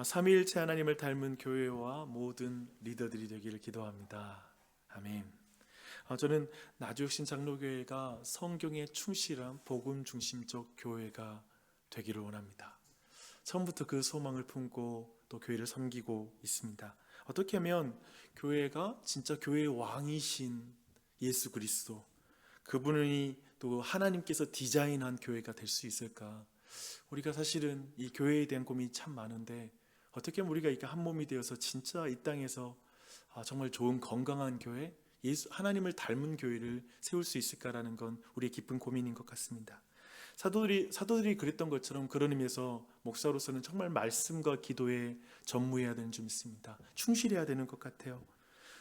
삼위일체 하나님을 닮은 교회와 모든 리더들이 되기를 기도합니다. 아멘. 저는 나주혁신 장로교회가 성경에 충실한 복음 중심적 교회가 되기를 원합니다. 처음부터 그 소망을 품고 또 교회를 섬기고 있습니다. 어떻게 하면 교회가 진짜 교회의 왕이신 예수 그리스도, 그분이 또 하나님께서 디자인한 교회가 될 수 있을까? 우리가 사실은 이 교회에 대한 고민이 참 많은데, 어떻게 하면 우리가 이렇게 한 몸이 되어서 진짜 이 땅에서 정말 좋은 건강한 교회, 하나님을 닮은 교회를 세울 수 있을까라는 건 우리의 깊은 고민인 것 같습니다. 사도들이 그랬던 것처럼 그런 의미에서 목사로서는 정말 말씀과 기도에 전무해야 되는 점 있습니다. 충실해야 되는 것 같아요.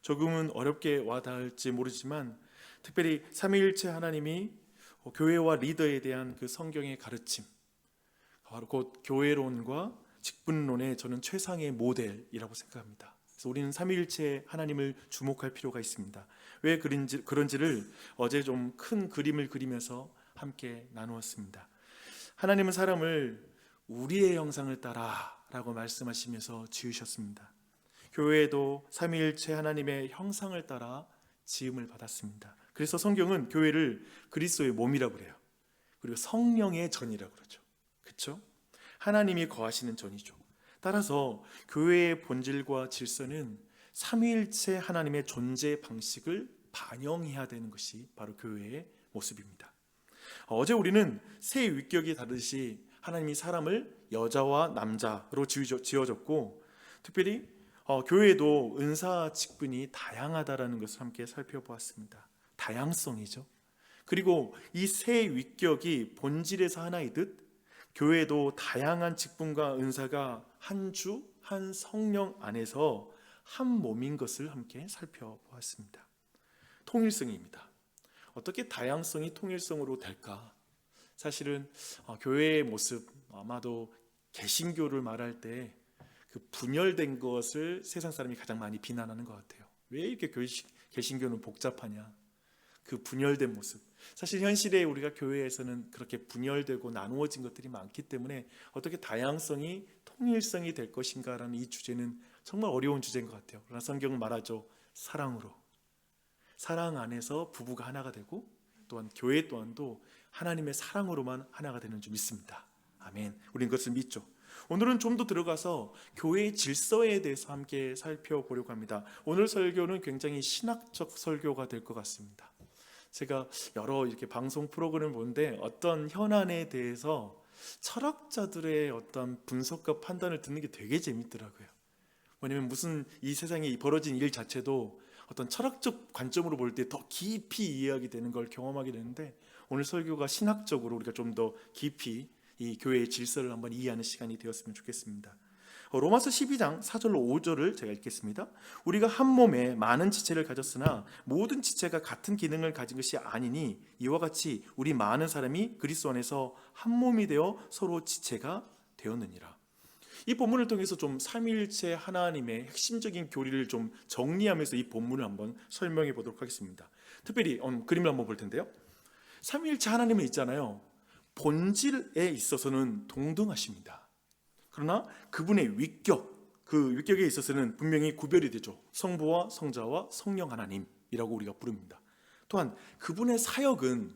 조금은 어렵게 와닿을지 모르지만 특별히 삼위일체 하나님이 교회와 리더에 대한 그 성경의 가르침, 바로 곧 교회론과 직분론의 저는 최상의 모델이라고 생각합니다. 그래서 우리는 삼위일체 하나님을 주목할 필요가 있습니다. 왜 그런지를 어제 좀 큰 그림을 그리면서 함께 나누었습니다. 하나님은 사람을 우리의 형상을 따라 라고 말씀하시면서 지으셨습니다. 교회도 삼위일체 하나님의 형상을 따라 지음을 받았습니다. 그래서 성경은 교회를 그리스도의 몸이라고 그래요. 그리고 성령의 전이라고 그러죠. 그렇죠? 하나님이 거하시는 전이죠. 따라서 교회의 본질과 질서는 삼위일체 하나님의 존재 방식을 반영해야 되는 것이 바로 교회의 모습입니다. 어제 우리는 새 위격이 다르듯이 하나님이 사람을 여자와 남자로 지어졌고, 특별히 교회도 은사 직분이 다양하다라는 것을 함께 살펴보았습니다. 다양성이죠. 그리고 이 새 위격이 본질에서 하나이듯 교회도 다양한 직분과 은사가 한 주, 한 성령 안에서 한 몸인 것을 함께 살펴보았습니다. 통일성입니다. 어떻게 다양성이 통일성으로 될까? 사실은 교회의 모습, 아마도 개신교를 말할 때 그 분열된 것을 세상 사람이 가장 많이 비난하는 것 같아요. 왜 이렇게 개신교는 복잡하냐? 그 분열된 모습. 사실 현실에 우리가 교회에서는 그렇게 분열되고 나누어진 것들이 많기 때문에 어떻게 다양성이 통일성이 될 것인가라는 이 주제는 정말 어려운 주제인 것 같아요. 그러나 성경은 말하죠. 사랑으로. 사랑 안에서 부부가 하나가 되고, 또한 교회 또한도 하나님의 사랑으로만 하나가 되는 줄 믿습니다. 아멘. 우리는 그것을 믿죠. 오늘은 좀 더 들어가서 교회의 질서에 대해서 함께 살펴보려고 합니다. 오늘 설교는 굉장히 신학적 설교가 될 것 같습니다. 제가 여러 이렇게 방송 프로그램을 보는데 어떤 현안에 대해서 철학자들의 어떤 분석과 판단을 듣는 게 되게 재밌더라고요. 왜냐면 무슨 이 세상에 벌어진 일 자체도 어떤 철학적 관점으로 볼 때 더 깊이 이해하게 되는 걸 경험하게 되는데, 오늘 설교가 신학적으로 우리가 좀 더 깊이 이 교회의 질서를 한번 이해하는 시간이 되었으면 좋겠습니다. 로마서 12장 4절로 5절을 제가 읽겠습니다. 우리가 한 몸에 많은 지체를 가졌으나 모든 지체가 같은 기능을 가진 것이 아니니 이와 같이 우리 많은 사람이 그리스도 안에서 한 몸이 되어 서로 지체가 되었느니라. 이 본문을 통해서 좀 삼위일체 하나님의 핵심적인 교리를 좀 정리하면서 이 본문을 한번 설명해 보도록 하겠습니다. 특별히 그림을 한번 볼 텐데요. 삼위일체 하나님은 있잖아요. 본질에 있어서는 동등하십니다. 그러나 그분의 위격, 그 위격에 있어서는 분명히 구별이 되죠. 성부와 성자와 성령 하나님이라고 우리가 부릅니다. 또한 그분의 사역은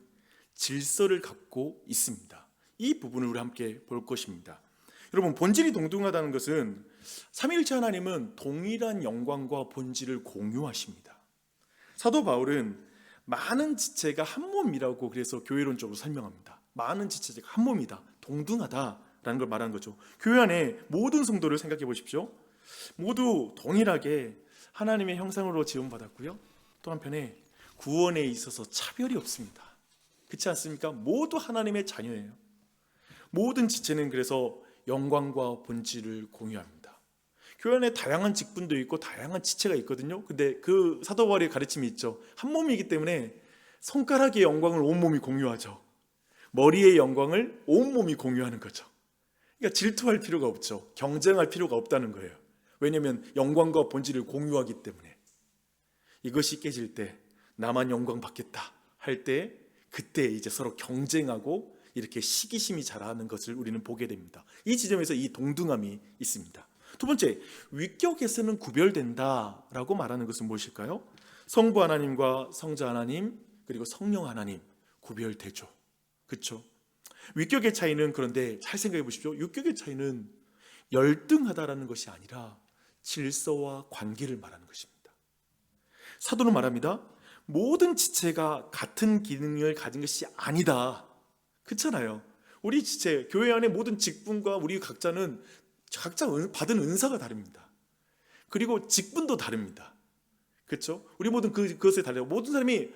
질서를 갖고 있습니다. 이 부분을 우리 함께 볼 것입니다. 여러분, 본질이 동등하다는 것은 삼위일체 하나님은 동일한 영광과 본질을 공유하십니다. 사도 바울은 많은 지체가 한 몸이라고 그래서 교회론적으로 설명합니다. 많은 지체가 한 몸이다, 동등하다라는 걸 말하는 거죠. 교회 안에 모든 성도를 생각해 보십시오. 모두 동일하게 하나님의 형상으로 지음받았고요. 또 한편에 구원에 있어서 차별이 없습니다. 그렇지 않습니까? 모두 하나님의 자녀예요. 모든 지체는 그래서 영광과 본질을 공유합니다. 교회 안에 다양한 직분도 있고 다양한 지체가 있거든요. 근데 그 사도 바울의 가르침이 있죠. 한 몸이기 때문에 손가락의 영광을 온몸이 공유하죠. 머리의 영광을 온몸이 공유하는 거죠. 그러니까 질투할 필요가 없죠. 경쟁할 필요가 없다는 거예요. 왜냐하면 영광과 본질을 공유하기 때문에. 이것이 깨질 때 나만 영광 받겠다 할 때, 그때 이제 서로 경쟁하고 이렇게 시기심이 자라는 것을 우리는 보게 됩니다. 이 지점에서 이 동등함이 있습니다. 두 번째, 위격에서는 구별된다라고 말하는 것은 무엇일까요? 성부 하나님과 성자 하나님 그리고 성령 하나님 구별되죠. 그렇죠? 위격의 차이는, 그런데 잘 생각해 보십시오. 위격의 차이는 열등하다라는 것이 아니라 질서와 관계를 말하는 것입니다. 사도는 말합니다. 모든 지체가 같은 기능을 가진 것이 아니다. 그렇잖아요. 우리 지체, 교회 안에 모든 직분과 우리 각자는 각자 받은 은사가 다릅니다. 그리고 직분도 다릅니다. 그렇죠? 우리 모든 그것에 달라요. 모든 사람이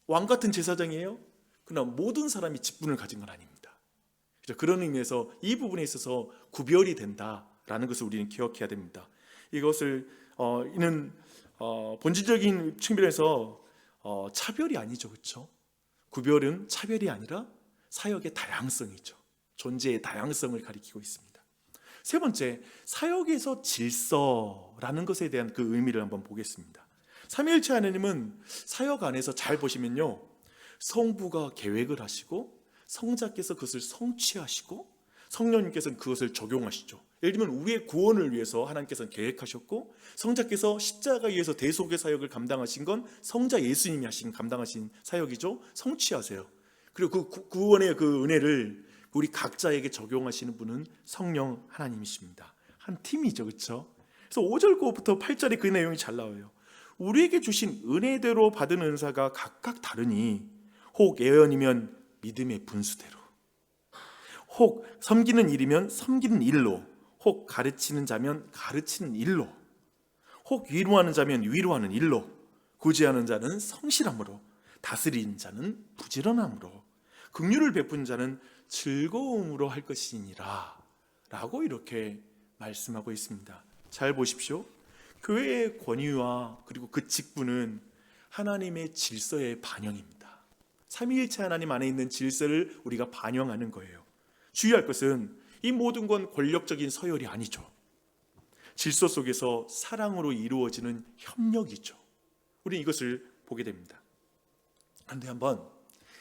왕 같은 제사장이에요. 그러나 모든 사람이 직분을 가진 건 아닙니다. 그렇죠? 그런 의미에서 이 부분에 있어서 구별이 된다라는 것을 우리는 기억해야 됩니다. 이것을 이는 본질적인 측면에서 차별이 아니죠, 그렇죠? 구별은 차별이 아니라 사역의 다양성이죠. 존재의 다양성을 가리키고 있습니다. 세 번째, 사역에서 질서라는 것에 대한 그 의미를 한번 보겠습니다. 삼위일체 하나님은 사역 안에서 잘 보시면요, 성부가 계획을 하시고 성자께서 그것을 성취하시고 성령님께서는 그것을 적용하시죠. 예를 들면 우리의 구원을 위해서 하나님께서는 계획하셨고, 성자께서 십자가 위에서 대속의 사역을 감당하신 건 성자 예수님이 감당하신 사역이죠. 성취하세요. 그리고 그 구원의 그 은혜를 우리 각자에게 적용하시는 분은 성령 하나님이십니다. 한 팀이죠, 그렇죠? 그래서 5절부터 8절에 그 내용이 잘 나와요. 우리에게 주신 은혜대로 받은 은사가 각각 다르니 혹 예언이면 믿음의 분수대로, 혹 섬기는 일이면 섬기는 일로, 혹 가르치는 자면 가르치는 일로, 혹 위로하는 자면 위로하는 일로, 구제하는 자는 성실함으로, 다스리는 자는 부지런함으로, 긍휼을 베푼 자는 즐거움으로 할 것이니라 라고 이렇게 말씀하고 있습니다. 잘 보십시오. 교회의 권위와 그리고 그 직분은 하나님의 질서의 반영입니다. 삼위일체 하나님 안에 있는 질서를 우리가 반영하는 거예요. 주의할 것은 이 모든 건 권력적인 서열이 아니죠. 질서 속에서 사랑으로 이루어지는 협력이죠. 우리는 이것을 보게 됩니다. 그런데 한번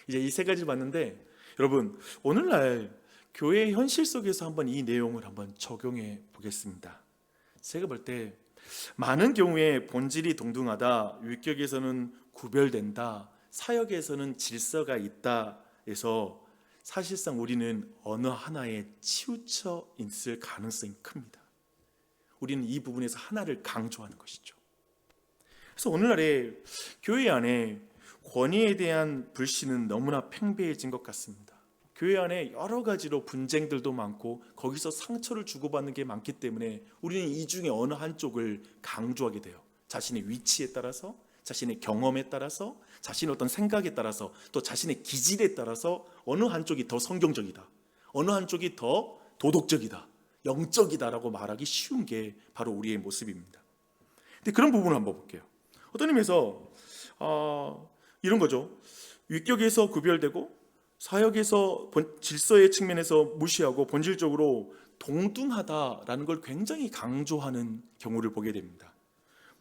이제 이 세 가지를 봤는데, 여러분 오늘날 교회의 현실 속에서 한번 이 내용을 한번 적용해 보겠습니다. 제가 볼 때 많은 경우에 본질이 동등하다, 위격에서는 구별된다, 사역에서는 질서가 있다 해서 사실상 우리는 어느 하나에 치우쳐 있을 가능성이 큽니다. 우리는 이 부분에서 하나를 강조하는 것이죠. 그래서 오늘날의 교회 안에 권위에 대한 불신은 너무나 팽배해진 것 같습니다. 교회 안에 여러 가지로 분쟁들도 많고 거기서 상처를 주고받는 게 많기 때문에 우리는 이 중에 어느 한쪽을 강조하게 돼요. 자신의 위치에 따라서, 자신의 경험에 따라서, 자신의 어떤 생각에 따라서, 또 자신의 기질에 따라서 어느 한쪽이 더 성경적이다, 어느 한쪽이 더 도덕적이다, 영적이다라고 말하기 쉬운 게 바로 우리의 모습입니다. 근데 그런 부분을 한번 볼게요. 어떤 의미에서 이런 거죠. 위격에서 구별되고 사역에서 질서의 측면에서 무시하고 본질적으로 동등하다라는 걸 굉장히 강조하는 경우를 보게 됩니다.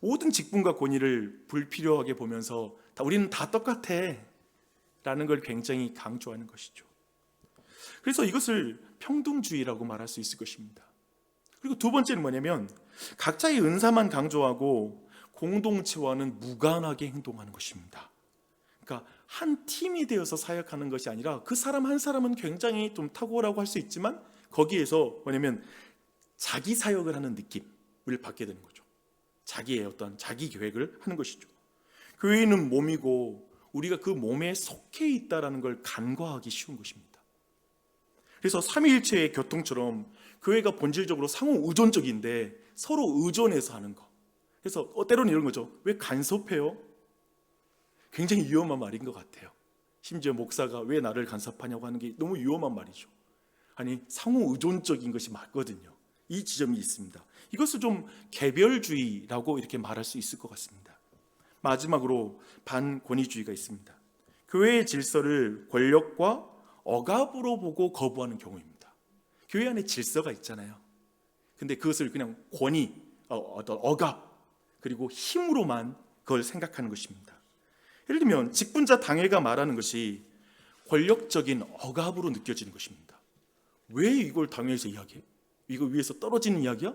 모든 직분과 권위를 불필요하게 보면서 우리는 다 똑같아 라는 걸 굉장히 강조하는 것이죠. 그래서 이것을 평등주의라고 말할 수 있을 것입니다. 그리고 두 번째는 뭐냐면 각자의 은사만 강조하고 공동체와는 무관하게 행동하는 것입니다. 그러니까 한 팀이 되어서 사역하는 것이 아니라 그 사람 한 사람은 굉장히 좀 탁월하고 할 수 있지만 거기에서 뭐냐면 자기 사역을 하는 느낌을 받게 되는 거죠. 자기의 어떤 자기 계획을 하는 것이죠. 교회는 몸이고 우리가 그 몸에 속해 있다는 걸 간과하기 쉬운 것입니다. 그래서 삼위일체의 교통처럼 교회가 본질적으로 상호 의존적인데 서로 의존해서 하는 거. 그래서 때로는 이런 거죠. 왜 간섭해요? 굉장히 위험한 말인 것 같아요. 심지어 목사가 왜 나를 간섭하냐고 하는 게 너무 위험한 말이죠. 아니 상호 의존적인 것이 맞거든요. 이 지점이 있습니다. 이것을 좀 개별주의라고 이렇게 말할 수 있을 것 같습니다. 마지막으로 반권위주의가 있습니다. 교회의 질서를 권력과 억압으로 보고 거부하는 경우입니다. 교회 안에 질서가 있잖아요. 근데 그것을 그냥 권위, 어떤 억압, 그리고 힘으로만 그걸 생각하는 것입니다. 예를 들면 직분자 당회가 말하는 것이 권력적인 억압으로 느껴지는 것입니다. 왜 이걸 당회에서 이야기해? 이거 위에서 떨어지는 이야기야?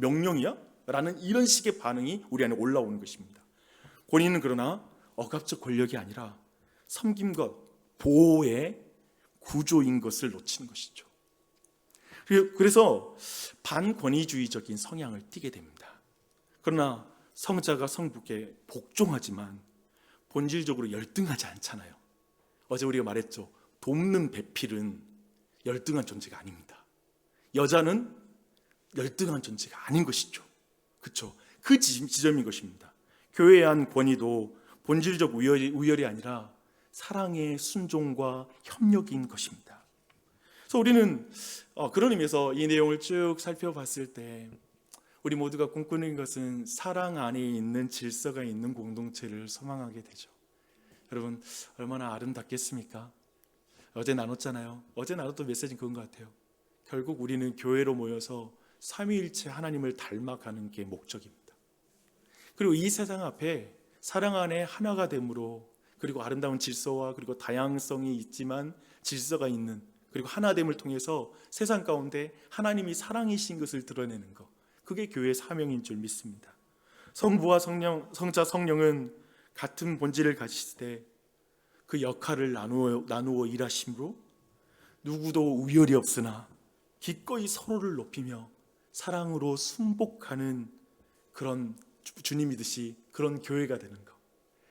명령이야? 라는 이런 식의 반응이 우리 안에 올라오는 것입니다. 권위는 그러나 억압적 권력이 아니라 섬김과 보호의 구조인 것을 놓치는 것이죠. 그래서 반권위주의적인 성향을 띠게 됩니다. 그러나 성자가 성부께 복종하지만 본질적으로 열등하지 않잖아요. 어제 우리가 말했죠. 돕는 배필은 열등한 존재가 아닙니다. 여자는 열등한 존재가 아닌 것이죠. 그렇죠? 그 지점인 것입니다. 교회에 한 권위도 본질적 우열이 아니라 사랑의 순종과 협력인 것입니다. 그래서 우리는 그런 의미에서 이 내용을 쭉 살펴봤을 때 우리 모두가 꿈꾸는 것은 사랑 안에 있는 질서가 있는 공동체를 소망하게 되죠. 여러분 얼마나 아름답겠습니까? 어제 나눴잖아요. 어제 나눴던 메시지는 그건 것 같아요. 결국 우리는 교회로 모여서 삼위일체 하나님을 닮아가는 게 목적입니다. 그리고 이 세상 앞에 사랑 안에 하나가 됨으로 그리고 아름다운 질서와 그리고 다양성이 있지만 질서가 있는 그리고 하나됨을 통해서 세상 가운데 하나님이 사랑이신 것을 드러내는 것, 그게 교회의 사명인 줄 믿습니다. 성부와 성자 성령은 같은 본질을 가지실 때 그 역할을 나누어 일하심으로 누구도 우열이 없으나 기꺼이 서로를 높이며 사랑으로 순복하는 그런 주님이듯이 그런 교회가 되는 것,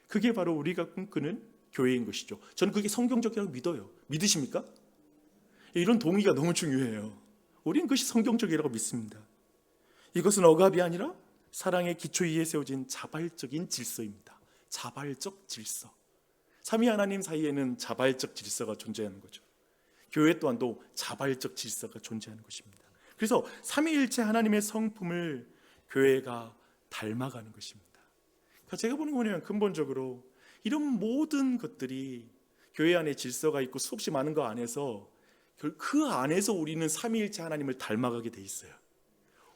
그게 바로 우리가 꿈꾸는 교회인 것이죠. 저는 그게 성경적이라고 믿어요. 믿으십니까? 이런 동의가 너무 중요해요. 우리는 그것이 성경적이라고 믿습니다. 이것은 억압이 아니라 사랑의 기초 위에 세워진 자발적인 질서입니다. 자발적 질서. 삼위 하나님 사이에는 자발적 질서가 존재하는 거죠. 교회 또한도 자발적 질서가 존재하는 것입니다. 그래서 삼위일체 하나님의 성품을 교회가 닮아가는 것입니다. 그러니까 제가 보는 거 뭐냐면 근본적으로 이런 모든 것들이 교회 안에 질서가 있고 수없이 많은 거 안에서 그 안에서 우리는 삼위일체 하나님을 닮아가게 돼 있어요.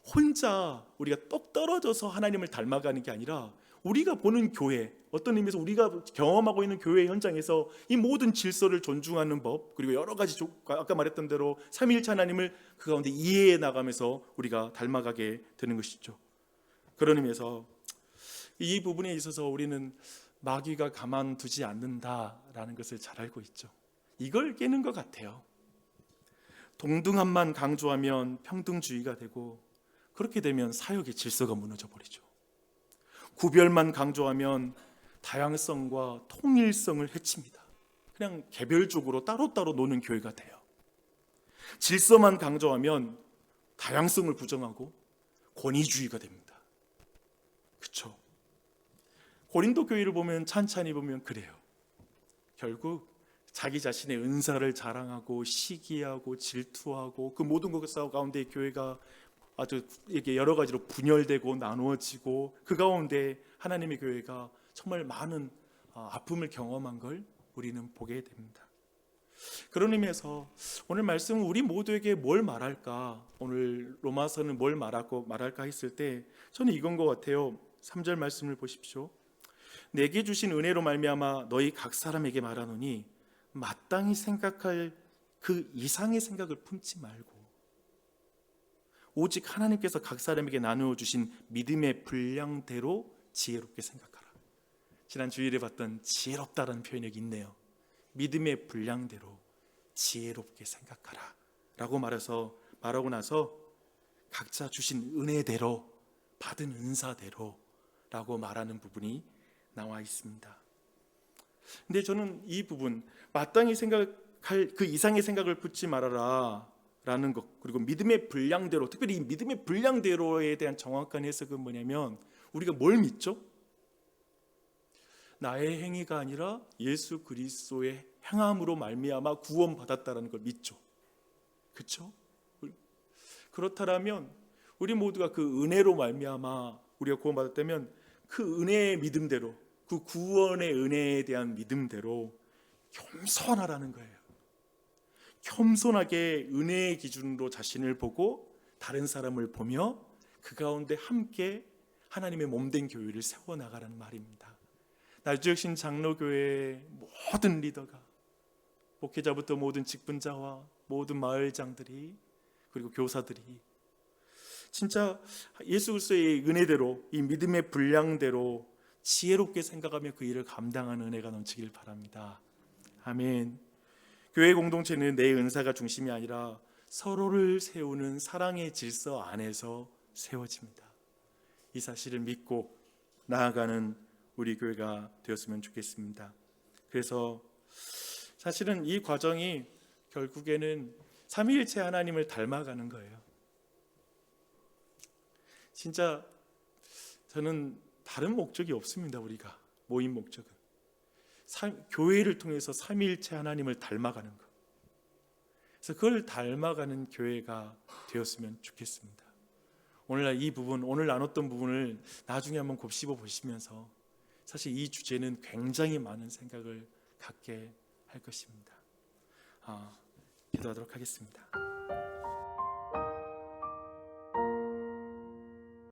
혼자 우리가 똑 떨어져서 하나님을 닮아가는 게 아니라 우리가 보는 교회, 어떤 의미에서 우리가 경험하고 있는 교회 현장에서 이 모든 질서를 존중하는 법, 그리고 여러 가지 아까 말했던 대로 삼위일체 하나님을 그 가운데 이해해 나가면서 우리가 닮아가게 되는 것이죠. 그런 의미에서 이 부분에 있어서 우리는 마귀가 가만두지 않는다라는 것을 잘 알고 있죠. 이걸 깨는 것 같아요. 동등함만 강조하면 평등주의가 되고, 그렇게 되면 사역의 질서가 무너져 버리죠. 구별만 강조하면 다양성과 통일성을 해칩니다. 그냥 개별적으로 따로따로 노는 교회가 돼요. 질서만 강조하면 다양성을 부정하고 권위주의가 됩니다. 그렇죠? 고린도 교회를 보면 찬찬히 보면 그래요. 결국 자기 자신의 은사를 자랑하고 시기하고 질투하고 그 모든 것 가운데 교회가 아주 이렇게 여러 가지로 분열되고 나누어지고 그 가운데 하나님의 교회가 정말 많은 아픔을 경험한 걸 우리는 보게 됩니다. 그런 의미에서 오늘 말씀은 우리 모두에게 뭘 말할까, 오늘 로마서는 뭘 말할까 했을 때 저는 이건 것 같아요. 3절 말씀을 보십시오. 내게 주신 은혜로 말미암아 너희 각 사람에게 말하노니 마땅히 생각할 그 이상의 생각을 품지 말고 오직 하나님께서 각 사람에게 나누어 주신 믿음의 분량대로 지혜롭게 생각하라. 지난 주일에 봤던 지혜롭다라는 표현이 여기 있네요. 믿음의 분량대로 지혜롭게 생각하라 라고 말하고 나서 각자 주신 은혜대로 받은 은사대로 라고 말하는 부분이 나와 있습니다. 근데 저는 이 부분 마땅히 생각할 그 이상의 생각을 품지 말아라 라는 것, 그리고 믿음의 분량대로, 특별히 이 믿음의 분량대로에 대한 정확한 해석은 뭐냐면 우리가 뭘 믿죠? 나의 행위가 아니라 예수 그리스도의 행함으로 말미암아 구원받았다는 걸 믿죠. 그렇죠? 그렇다면 우리 모두가 그 은혜로 말미암아 우리가 구원받았다면 그 은혜의 믿음대로, 그 구원의 은혜에 대한 믿음대로 겸손하라는 거예요. 겸손하게 은혜의 기준으로 자신을 보고 다른 사람을 보며 그 가운데 함께 하나님의 몸된 교회를 세워나가라는 말입니다. 나주혁신 장로교회의 모든 리더가, 목회자부터 모든 직분자와 모든 마을장들이, 그리고 교사들이 진짜 예수 그리스도의 은혜대로, 이 믿음의 분량대로 지혜롭게 생각하며 그 일을 감당하는 은혜가 넘치길 바랍니다. 아멘. 교회 공동체는 내 은사가 중심이 아니라 서로를 세우는 사랑의 질서 안에서 세워집니다. 이 사실을 믿고 나아가는 우리 교회가 되었으면 좋겠습니다. 그래서 사실은 이 과정이 결국에는 삼위일체 하나님을 닮아가는 거예요. 진짜 저는 다른 목적이 없습니다. 우리가 모인 목적은 교회를 통해서 삼위일체 하나님을 닮아가는 것. 그래서 그걸 닮아가는 교회가 되었으면 좋겠습니다. 오늘날 이 부분, 오늘 나눴던 부분을 나중에 한번 곱씹어 보시면서 사실 이 주제는 굉장히 많은 생각을 갖게 할 것입니다. 기도하도록 하겠습니다.